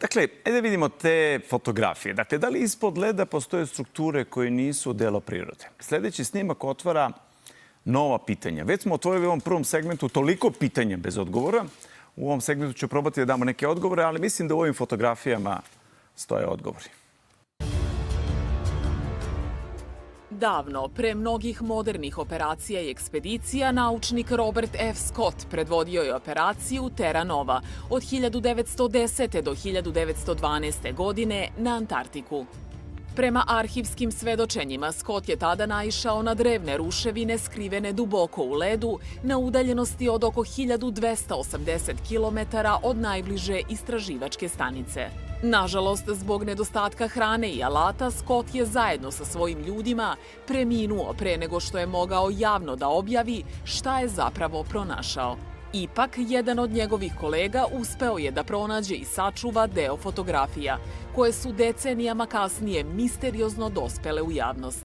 Dakle, ajde vidimo te fotografije. Dakle, da li ispod leda postoje strukture koje nisu delo prirode? Sledeći snimak otvara nova pitanja. Već smo otvorili u ovom prvom segmentu toliko pitanja bez odgovora. U ovom segmentu ću probati da damo neke odgovore, ali mislim da u ovim fotografijama stoje odgovori. Davno, pre mnogih modernih operacija i ekspedicija, naučnik Robert F. Scott predvodio je operaciju Terra Nova od 1910. do 1912. godine na Antarktiku. Prema arhivskim svedočenjima, Scott je tada naišao na drevne ruševine skrivene duboko u ledu na udaljenosti od oko 1280 km od najbliže istraživačke stanice. Nažalost, zbog nedostatka hrane i alata, Scott je zajedno sa svojim ljudima preminuo pre nego što je mogao javno da objavi šta je zapravo pronašao. Ipak, jedan od njegovih kolega uspeo je da pronađe i sačuva deo fotografija, koje su decenijama kasnije misteriozno dospele u javnost.